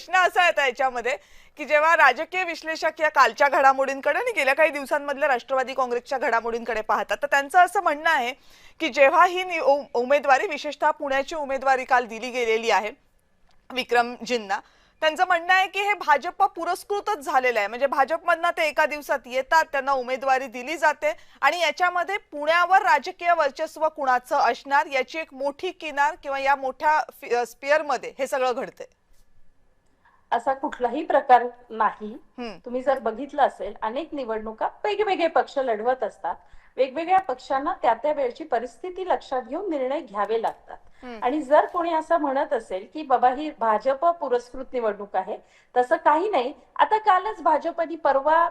प्रश्न असा येतो याच्यामध्ये की जेव्हा राजकीय विश्लेषक या कालच्या घडामोडींकडे आणि गेल्या काही दिवसांमधल्या राष्ट्रवादी काँग्रेसच्या घडामोडींकडे पाहतात, तर त्यांचं असं म्हणणं आहे की जेव्हा ही उमेदवारी, विशेषतः पुण्याची उमेदवारी काल दिली गेलेली आहे विक्रमजींना, त्यांचं म्हणणं आहे की हे भाजप पुरस्कृतच झालेलं आहे. म्हणजे भाजपमधनं ते एका दिवसात येतात, त्यांना उमेदवारी दिली जाते आणि याच्यामध्ये पुण्यावर राजकीय वर्चस्व कुणाचं असणार याची एक मोठी किनार किंवा या मोठ्या स्पिअरमध्ये हे सगळं घडते. असा कुठलाही प्रकार नाही. तुम्ही जर बघितलं असेल, अनेक निवडणुका वेगवेगळे पक्ष लढवत असतात. वेगवेगळ्या पक्षांना त्या त्या वेळची परिस्थिती लक्षात घेऊन निर्णय घ्यावे लागतात. आणि जर कोणी असं म्हणत असेल की बाबा ही भाजप पुरस्कृत निवडणूक आहे, तसं काही नाही. आता कालच भाजपने परवा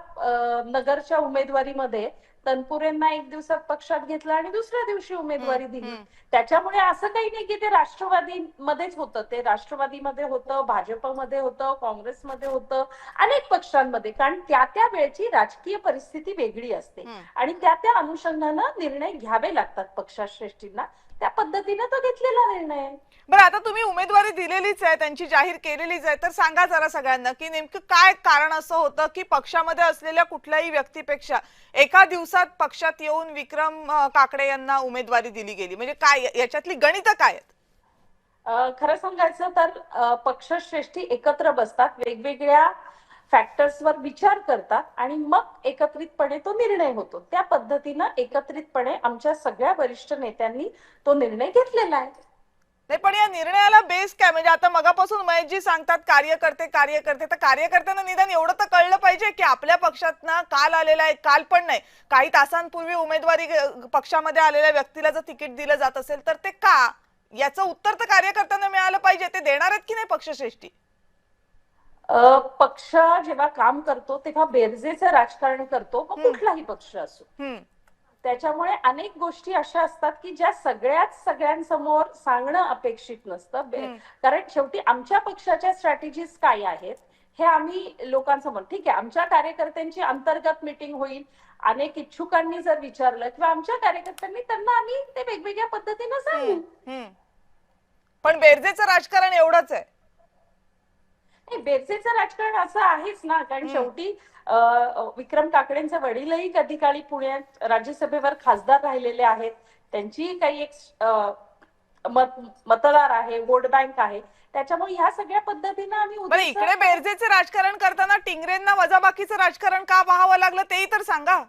नगरच्या उमेदवारीमध्ये तनपुरेंना एक दिवसात पक्षात घेतलं आणि दुसऱ्या दिवशी उमेदवारी दिली. त्याच्यामुळे असं काही नाही की ते राष्ट्रवादीमध्येच होतं. ते राष्ट्रवादीमध्ये होतं, भाजपमध्ये होतं, काँग्रेसमध्ये होतं, अनेक पक्षांमध्ये. कारण त्या त्या वेळची राजकीय परिस्थिती वेगळी असते आणि त्या त्या अनुषंगानं निर्णय घ्यावे लागतात पक्षश्रेष्ठींना. त्या पद्धतीने तो घेतलेला निर्णय आहे. बरं, आता तुम्ही उमेदवारी दिलेलीच आहे, त्यांची जाहीर केलेलीच आहे, तर सांगा जरा सगळ्यांना की नेमकं काय कारण असं होतं की पक्षामध्ये असलेल्या कुठल्याही व्यक्तीपेक्षा एका दिवसात पक्षात येऊन विक्रम काकडे यांना उमेदवारी दिली गेली? म्हणजे काय याच्यातली गणितं काय आहेत? खरं सांगायचं तर पक्षश्रेष्ठी एकत्र बसतात, वेगवेगळ्या फॅक्टर्सवर विचार करतात आणि मग एकत्रितपणे तो निर्णय होतो. त्या पद्धतीनं एकत्रितपणे आमच्या सगळ्या वरिष्ठ नेत्यांनी तो निर्णय घेतलेला आहे. नाही, पण या निर्णयाला बेस काय? म्हणजे आता मगापासून महेशजी सांगतात कार्यकर्ते कार्यकर्ते, तर कार्यकर्त्यांना निदान एवढं तर कळलं पाहिजे की आपल्या पक्षातनं काल आलेला आहे, काल पण नाही, काही तासांपूर्वी उमेदवारी पक्षामध्ये आलेल्या व्यक्तीला जर तिकीट दिलं जात असेल तर ते का, याचं उत्तर तर कार्यकर्त्यांना मिळालं पाहिजे. ते देणार आहेत की नाही पक्षश्रेष्ठी? पक्ष जेव्हा काम करतो तेव्हा बेरजेचं राजकारण करतो, मग कुठलाही पक्ष असो. त्याच्यामुळे अनेक गोष्टी अशा असतात की ज्या सगळ्यांसमोर सांगणं अपेक्षित नसतं. कारण शेवटी आमच्या पक्षाच्या स्ट्रॅटेजीज काय आहेत हे आम्ही लोकांसमोर, ठीक आहे, आमच्या कार्यकर्त्यांची अंतर्गत मीटिंग होईल, अनेक इच्छुकांनी जर विचारलं किंवा आमच्या कार्यकर्त्यांनी, त्यांना आम्ही ते वेगवेगळ्या पद्धतीनं सांगू. पण बेरजेचं राजकारण एवढंच आहे. बेरजेचं राजकारण असं आहेच ना, कारण शेवटी विक्रम काकडेंचे वडीलही कधी काळी पुण्यात राज्यसभेवर खासदार राहिलेले आहेत. त्यांची काही एक मतदार आहे, वोट बँक आहे. त्याच्यामुळे ह्या सगळ्या पद्धतीनं आम्ही इकडे बेरजेचे राजकारण करताना टिंगरेंना वजाबाकीचं राजकारण का पाहावं लागलं तेही तर सांगा.